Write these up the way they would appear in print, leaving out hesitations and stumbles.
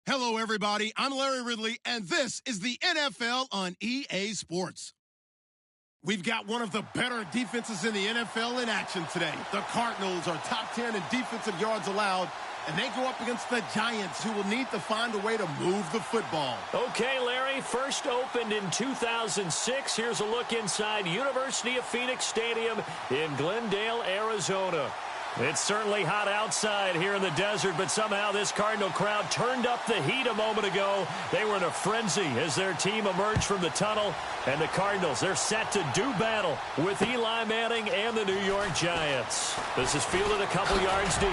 Hello, everybody. I'm Larry Ridley, and this is the NFL on EA Sports. We've got one of the better defenses in the NFL in action today. The Cardinals are top 10 in defensive yards allowed, and they go up against the Giants, who will need to find a way to move the football. Okay, Larry, first opened in 2006. Here's a look inside University of Phoenix Stadium in Glendale, Arizona. It's certainly hot outside here in the desert, but somehow this Cardinal crowd turned up the heat a moment ago. They were in a frenzy as their team emerged from the tunnel. And the Cardinals, they're set to do battle with Eli Manning and the New York Giants. This is fielded a couple yards deep.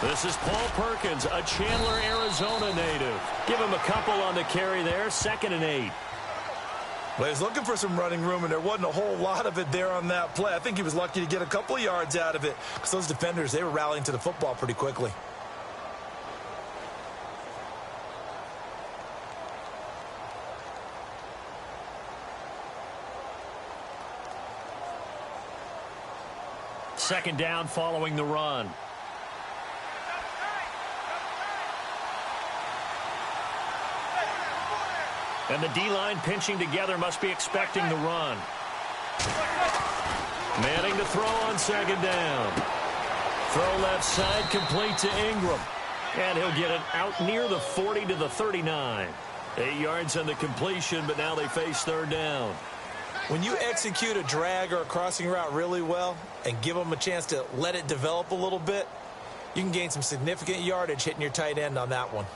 This is Paul Perkins, a Chandler, Arizona native. Give him a couple on the carry there, 2nd and 8. Well, he was looking for some running room, and there wasn't a whole lot of it there on that play. I think he was lucky to get a couple of yards out of it because those defenders, they were rallying to the football pretty quickly. Second down following the run. And the D-line pinching together, must be expecting the run. Manning to throw on 2nd down. Throw left side, complete to Ingram. And he'll get it out near the 40 to the 39. 8 yards on the completion, but now they face 3rd down. When you execute a drag or a crossing route really well and give them a chance to let it develop a little bit, you can gain some significant yardage hitting your tight end on that one.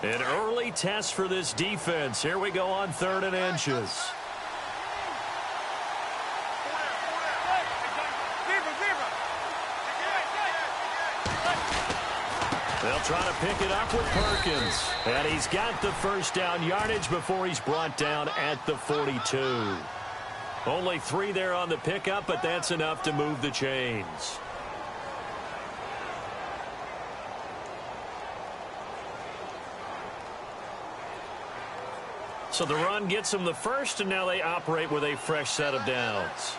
An early test for this defense. Here we go on 3rd and inches. They'll try to pick it up with Perkins. And he's got the first down yardage before he's brought down at the 42. Only 3 there on the pickup, but that's enough to move the chains. So the run gets them the first, and now they operate with a fresh set of downs.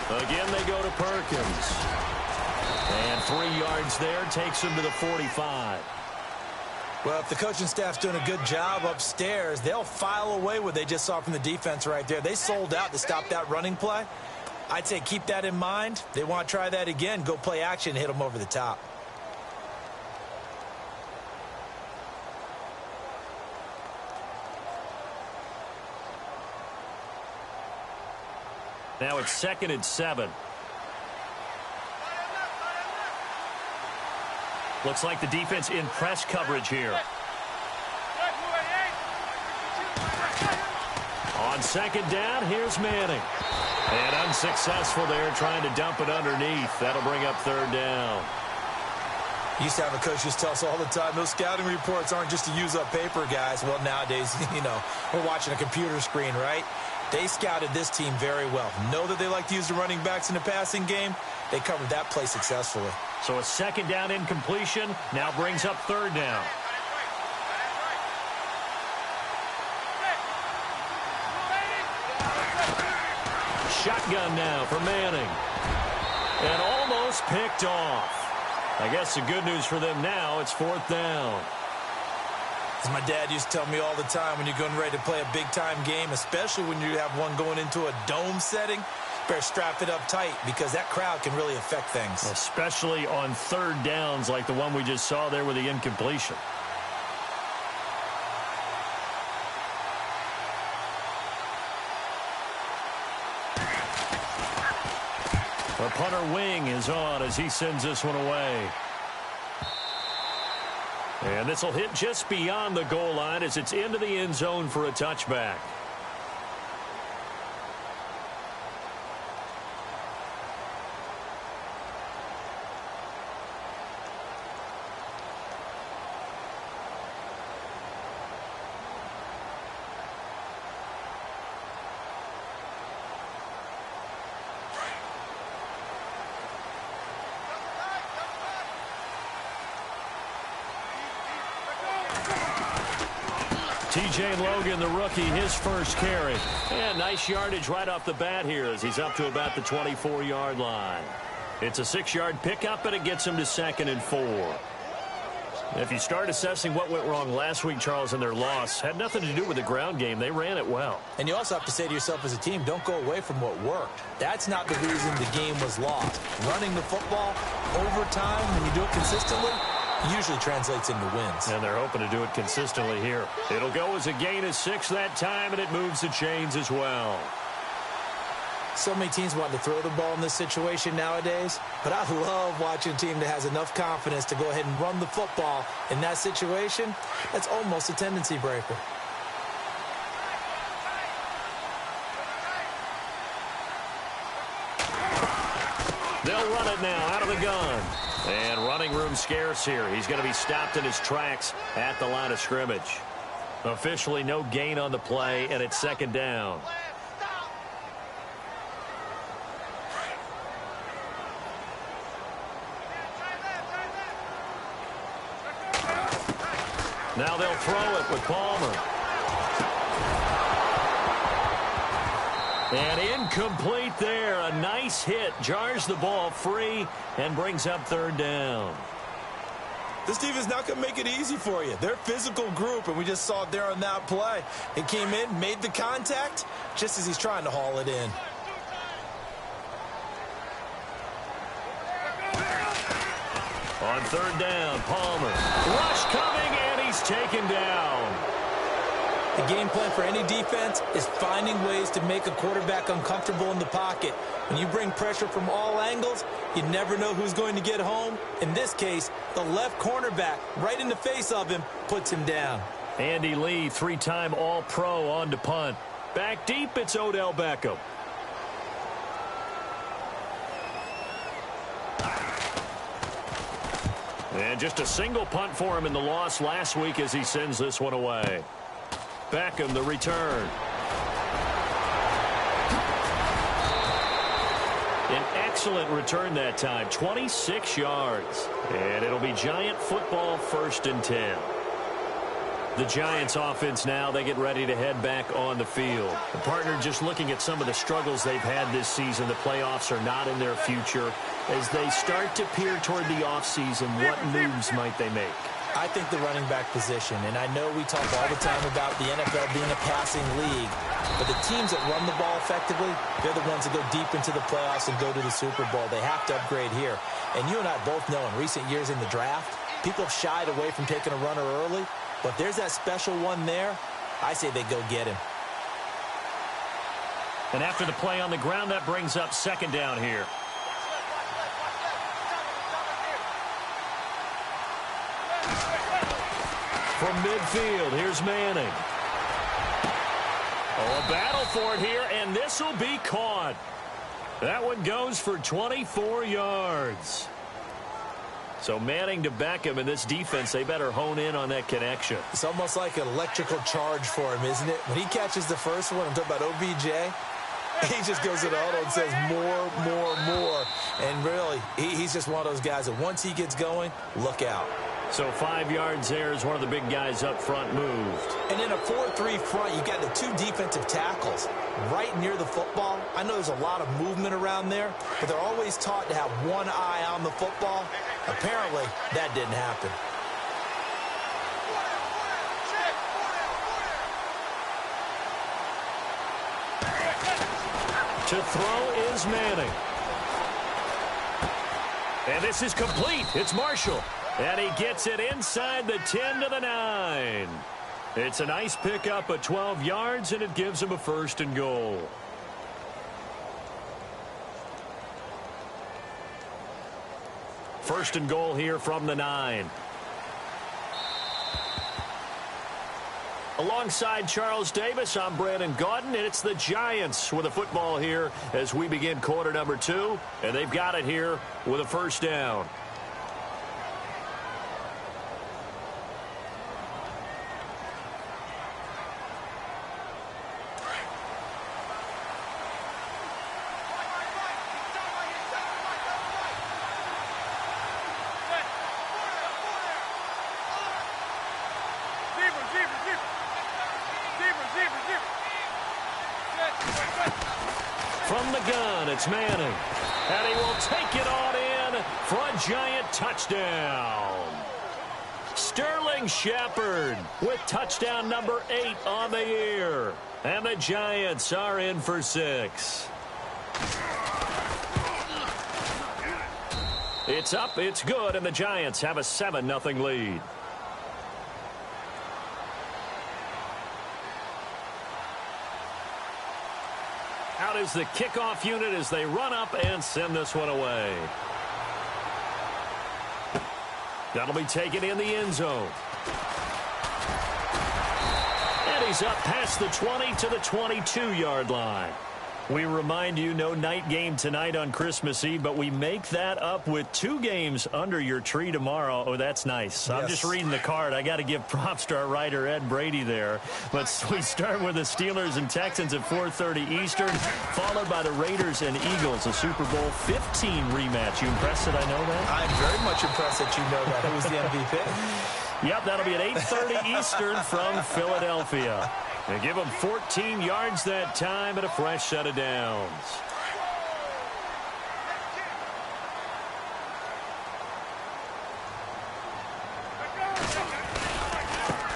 Again, they go to Perkins. And 3 yards there takes him to the 45. Well, if the coaching staff's doing a good job upstairs, they'll file away what they just saw from the defense right there. They sold out to stop that running play. I'd say keep that in mind. They want to try that again. Go play action, hit them over the top. Now it's 2nd and 7. Looks like the defense in press coverage here. On 2nd down, here's Manning. And unsuccessful there, trying to dump it underneath. That'll bring up 3rd down. Used to have a coach just tell us all the time, those scouting reports aren't just to use up paper, guys. Well, nowadays, we're watching a computer screen, right? They scouted this team very well. Know that they like to use the running backs in the passing game. They covered that play successfully. So a 2nd down incompletion now brings up 3rd down. Shotgun now for Manning. And almost picked off. I guess the good news for them now, it's 4th down. As my dad used to tell me all the time, when you're getting ready to play a big-time game, especially when you have one going into a dome setting, better strap it up tight because that crowd can really affect things. Especially on 3rd downs like the one we just saw there with the incompletion. The punter wing is on as he sends this one away. And this will hit just beyond the goal line as it's into the end zone for a touchback. TJ Logan, the rookie, his first carry. And nice yardage right off the bat here as he's up to about the 24-yard line. It's a 6-yard pickup, and it gets him to 2nd and 4. If you start assessing what went wrong last week, Charles, in their loss, had nothing to do with the ground game. They ran it well. And you also have to say to yourself as a team, don't go away from what worked. That's not the reason the game was lost. Running the football over time, when you do it consistently, usually translates into wins. And they're hoping to do it consistently here. It'll go as a gain of 6 that time, and it moves the chains as well. So many teams want to throw the ball in this situation nowadays, but I love watching a team that has enough confidence to go ahead and run the football in that situation. That's almost a tendency breaker. They'll run it now out of the gun. And running room scarce here. He's going to be stopped in his tracks at the line of scrimmage. Officially no gain on the play, and it's 2nd down. Now they'll throw it with Palmer. And incomplete there. A nice hit. Jars the ball free and brings up 3rd down. This team is not going to make it easy for you. They're a physical group, and we just saw it there on that play. He came in, made the contact, just as he's trying to haul it in. On 3rd down, Palmer. Rush coming, and he's taken down. The game plan for any defense is finding ways to make a quarterback uncomfortable in the pocket. When you bring pressure from all angles, you never know who's going to get home. In this case, the left cornerback, right in the face of him, puts him down. Andy Lee, 3-time All-Pro on to punt. Back deep, it's Odell Beckham. And just a single punt for him in the loss last week as he sends this one away. Beckham, the return. An excellent return that time, 26 yards. And it'll be Giant football, 1st and 10. The Giants offense now, they get ready to head back on the field. The partner just looking at some of the struggles they've had this season. The playoffs are not in their future. As they start to peer toward the offseason, what moves might they make? I think the running back position, and I know we talk all the time about the NFL being a passing league, but the teams that run the ball effectively, they're the ones that go deep into the playoffs and go to the Super Bowl. They have to upgrade here. And you and I both know in recent years in the draft, people have shied away from taking a runner early, but there's that special one there. I say they go get him. And after the play on the ground, that brings up 2nd down here. From midfield, here's Manning. Oh, a battle for it here, and this will be caught. That one goes for 24 yards. So Manning to Beckham, and this defense, they better hone in on that connection. It's almost like an electrical charge for him, isn't it? When he catches the first one, I'm talking about OBJ, he just goes to the huddle and says more, more, more. And really, he's just one of those guys that once he gets going, look out. So 5 yards there as one of the big guys up front moved. And in a 4-3 front, you got the 2 defensive tackles right near the football. I know there's a lot of movement around there, but they're always taught to have one eye on the football. Apparently, that didn't happen. To throw is Manning. And this is complete. It's Marshall. And he gets it inside the 10 to the 9. It's a nice pickup of 12 yards, and it gives him a 1st and goal. First and goal here from the 9. Alongside Charles Davis, I'm Brandon Gaudin, and it's the Giants with a football here as we begin quarter number 2, and they've got it here with a first down. From the gun, it's Manning. And he will take it on in for a Giant touchdown. Sterling Shepard with touchdown number 8 on the year. And the Giants are in for 6. It's up, it's good, and the Giants have a 7-0 lead. Out is the kickoff unit as they run up and send this one away. That'll be taken in the end zone. And he's up past the 20 to the 22-yard line. We remind you, no night game tonight on Christmas Eve, but we make that up with 2 games under your tree tomorrow. Oh, that's nice. Yes. I'm just reading the card. I got to give props to our writer, Ed Brady, there. But we start with the Steelers and Texans at 4:30 Eastern, followed by the Raiders and Eagles, a Super Bowl 15 rematch. You impressed that I know that? I'm very much impressed that you know that. Who was the MVP? Yep, that'll be at 8:30 Eastern from Philadelphia. They give them 14 yards that time and a fresh set of downs.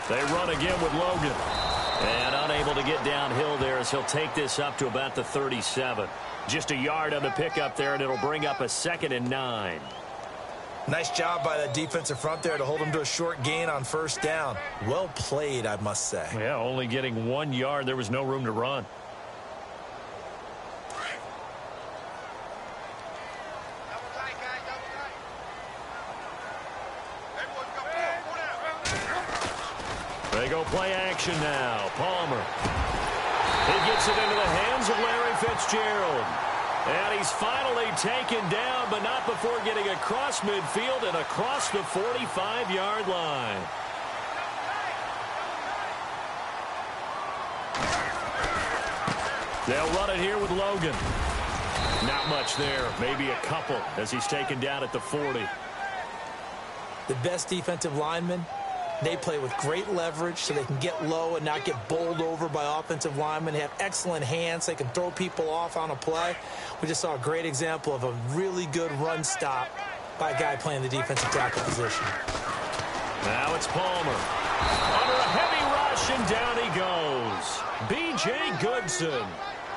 They run again with Logan. And unable to get downhill there as he'll take this up to about the 37. Just a yard on the pickup there, and it'll bring up a 2nd and 9. Nice job by the defensive front there to hold him to a short gain on first down. Well played, I must say. Yeah, only getting 1 yard. There was no room to run. They go play action now. Palmer. He gets it into the hands of Larry Fitzgerald. And he's finally taken down, but not before getting across midfield and across the 45-yard line. They'll run it here with Logan. Not much there, maybe a couple as he's taken down at the 40. The best defensive linemen, they play with great leverage so they can get low and not get bowled over by offensive linemen. They have excellent hands. They can throw people off on a play. We just saw a great example of a really good run stop by a guy playing the defensive tackle position. Now it's Palmer. Under a heavy rush, and down he goes. B.J. Goodson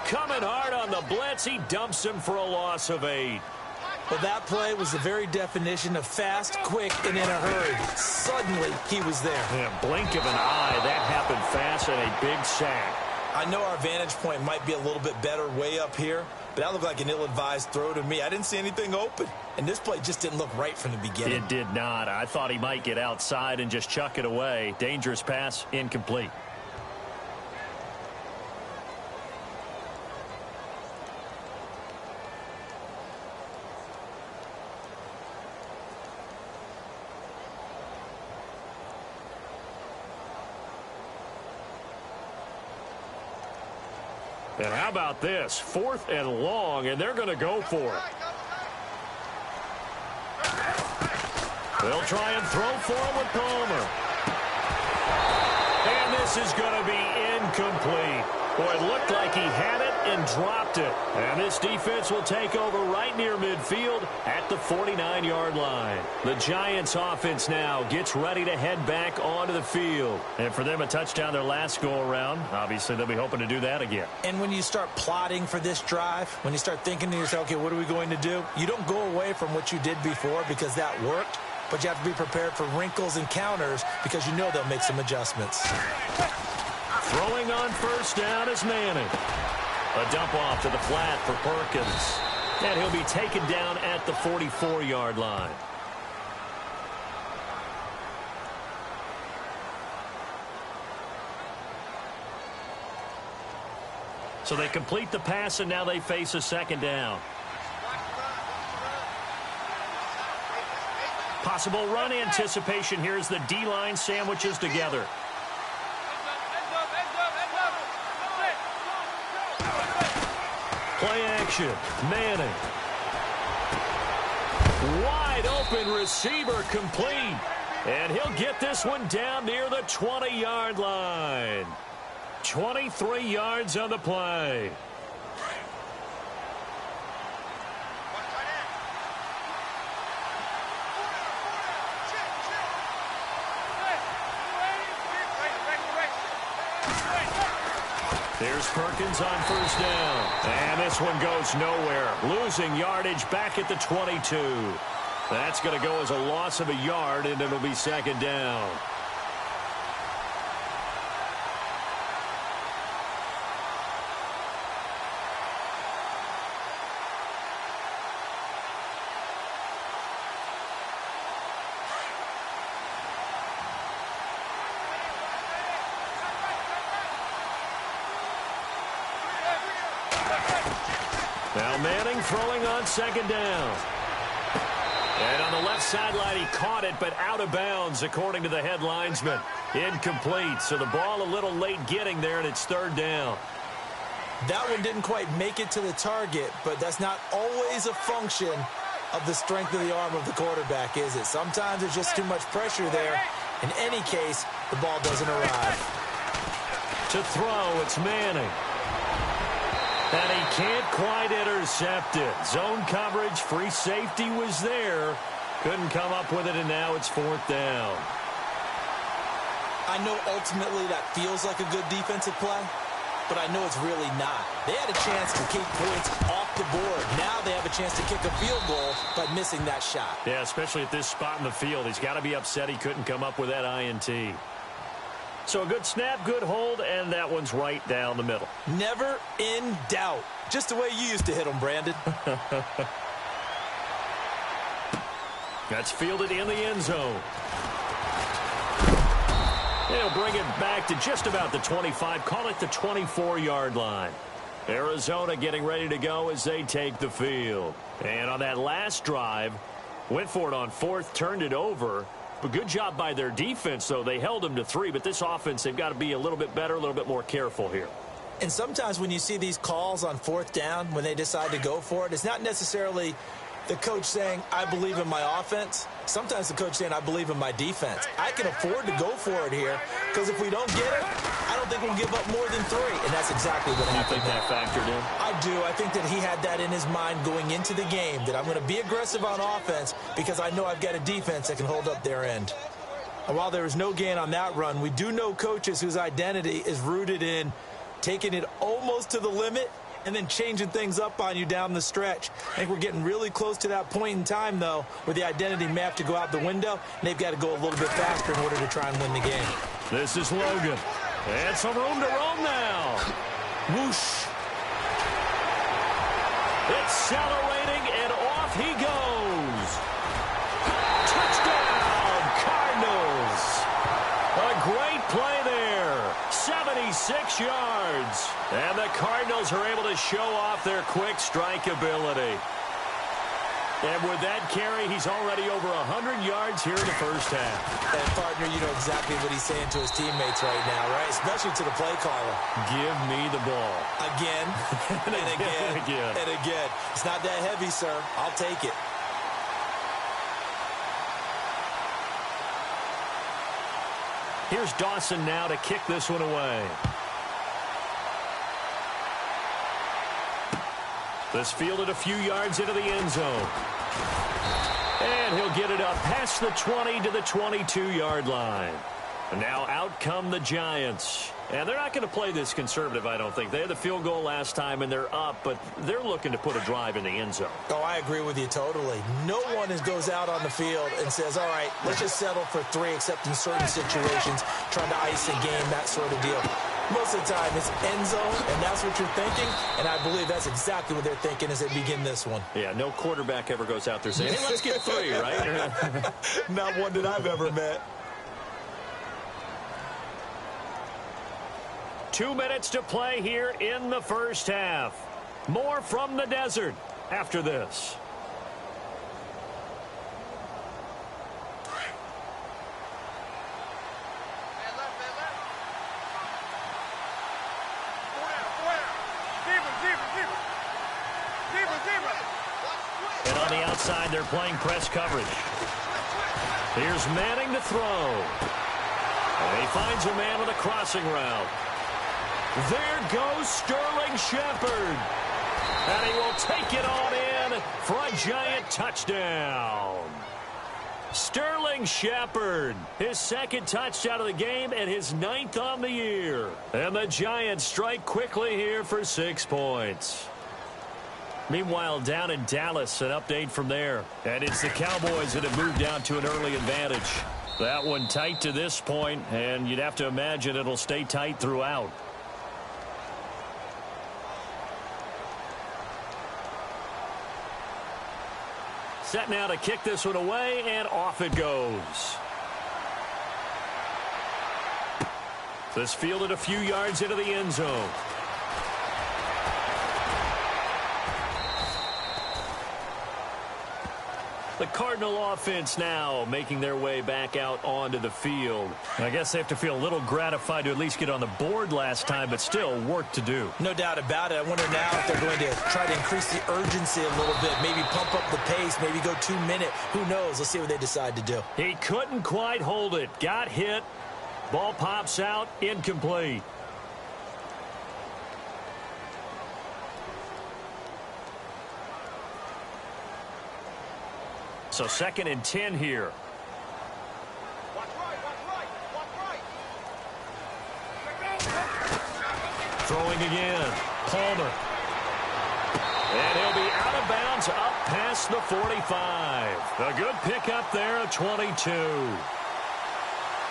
coming hard on the blitz. He dumps him for a loss of 8. Well, that play was the very definition of fast, quick, and in a hurry. Suddenly, he was there. Yeah, blink of an eye. That happened fast and a big sack. I know our vantage point might be a little bit better way up here, but that looked like an ill-advised throw to me. I didn't see anything open, and this play just didn't look right from the beginning. It did not. I thought he might get outside and just chuck it away. Dangerous pass, incomplete. And how about this? 4th and long, and they're going to go for it. They'll try and throw for him with Palmer. And this is going to be incomplete. Boy, it looked like he had it and dropped it. And this defense will take over right near midfield at the 49-yard line. The Giants offense now gets ready to head back onto the field. And for them, a touchdown their last go-around. Obviously, they'll be hoping to do that again. And when you start plotting for this drive, when you start thinking to yourself, okay, what are we going to do? You don't go away from what you did before because that worked. But you have to be prepared for wrinkles and counters because you know they'll make some adjustments. Throwing on first down is Manning. A dump off to the flat for Perkins. And he'll be taken down at the 44-yard line. So they complete the pass, and now they face a second down. Possible run anticipation here as the D-line sandwiches together. Play action. Manning. Wide open receiver complete. And he'll get this one down near the 20-yard line. 23 yards on the play. There's Perkins on first down. And this one goes nowhere. Losing yardage back at the 22. That's going to go as a loss of a yard, and it'll be second down. Now Manning throwing on second down. And on the left sideline, he caught it, but out of bounds, according to the head linesman. Incomplete, so the ball a little late getting there, and it's third down. That one didn't quite make it to the target, but that's not always a function of the strength of the arm of the quarterback, is it? Sometimes there's just too much pressure there. In any case, the ball doesn't arrive. To throw, it's Manning. And he can't quite intercept it. Zone coverage, free safety was there. Couldn't come up with it, and now it's fourth down. I know ultimately that feels like a good defensive play, but I know it's really not. They had a chance to keep points off the board. Now they have a chance to kick a field goal by missing that shot. Yeah, especially at this spot in the field. He's got to be upset he couldn't come up with that INT. So a good snap, good hold, and that one's right down the middle. Never in doubt. Just the way you used to hit them, Brandon. That's fielded in the end zone. They'll bring it back to just about the 25. Call it the 24-yard line. Arizona getting ready to go as they take the field. And on that last drive, went for it on fourth, turned it over. But good job by their defense, though. They held them to 3, but this offense, they've got to be a little bit better, a little bit more careful here. And sometimes when you see these calls on fourth down, when they decide to go for it, it's not necessarily the coach saying, I believe in my offense. Sometimes the coach saying, I believe in my defense. I can afford to go for it here because if we don't get it, I don't think we'll give up more than 3. And that's exactly what happened. You think that factored in? I do. I think that he had that in his mind going into the game, that I'm going to be aggressive on offense because I know I've got a defense that can hold up their end. And while there was no gain on that run, we do know coaches whose identity is rooted in taking it almost to the limit and then changing things up on you down the stretch. I think we're getting really close to that point in time, though, where the identity may have to go out the window, and they've got to go a little bit faster in order to try and win the game. This is Logan. And some room to roam now. Whoosh. Accelerating, and off he goes. Touchdown, Cardinals. A great play there. 76 yards. And the Cardinals are able to show off their quick strike ability. And with that carry, he's already over 100 yards here in the first half. And, partner, you know exactly what he's saying to his teammates right now, right? Especially to the play caller. Give me the ball. Again, and again, and again. It's not that heavy, sir. I'll take it. Here's Dawson now to kick this one away. This fielded a few yards into the end zone. And he'll get it up past the 20 to the 22-yard line. And now out come the Giants. And they're not going to play this conservative, I don't think. They had the field goal last time, and they're up, but they're looking to put a drive in the end zone. Oh, I agree with you totally. No one goes out on the field and says, all right, let's just settle for 3, except in certain situations, trying to ice a game, that sort of deal. Most of the time, it's end zone, and that's what you're thinking, and I believe that's exactly what they're thinking as they begin this one. Yeah, no quarterback ever goes out there saying, hey, let's get 3, right? Not one that I've ever met. 2 minutes to play here in the first half. More from the desert after this. And on the outside, they're playing press coverage. Here's Manning to throw. And he finds a man with a crossing route. There goes Sterling Shepard. And he will take it on in for a giant touchdown. Sterling Shepard, his second touchdown of the game and his 9th on the year. And the Giants strike quickly here for 6 points. Meanwhile, down in Dallas, an update from there. And it's the Cowboys that have moved down to an early advantage. That one tight to this point, and you'd have to imagine it'll stay tight throughout. Set now to kick this one away, and off it goes. This fielded a few yards into the end zone. The Cardinal offense now making their way back out onto the field. I guess they have to feel a little gratified to at least get on the board last time, but still work to do. No doubt about it. I wonder now if they're going to try to increase the urgency a little bit, maybe pump up the pace, maybe go 2 minute. Who knows? Let's see what they decide to do. He couldn't quite hold it. Got hit. Ball pops out. Incomplete. So 2nd and 10 here. Throwing again. Palmer. And he'll be out of bounds up past the 45. A good pickup there of 22.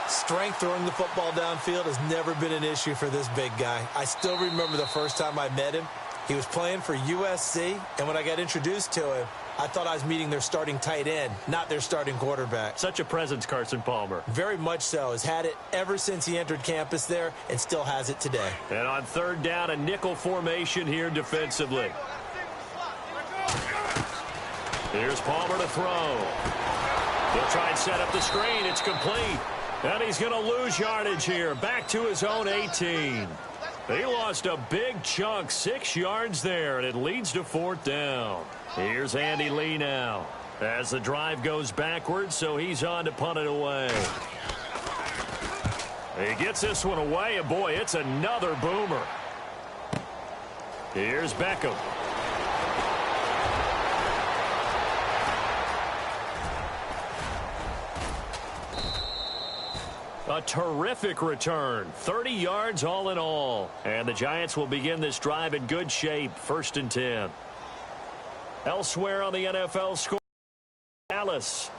Strength throwing the football downfield has never been an issue for this big guy. I still remember the first time I met him. He was playing for USC, and when I got introduced to him, I thought I was meeting their starting tight end, not their starting quarterback. Such a presence, Carson Palmer. Very much so. Has had it ever since he entered campus there and still has it today. And on 3rd down, a nickel formation here defensively. Here's Palmer to throw. He'll try and set up the screen. It's complete. And he's going to lose yardage here. Back to his own 18. He lost a big chunk, 6 yards there, and it leads to 4th down. Here's Andy Lee now as the drive goes backwards, so he's on to punt it away. He gets this one away, and boy, it's another boomer. Here's Beckham. A terrific return. 30 yards all in all. And the Giants will begin this drive in good shape. 1st and 10. Elsewhere on the NFL score, Dallas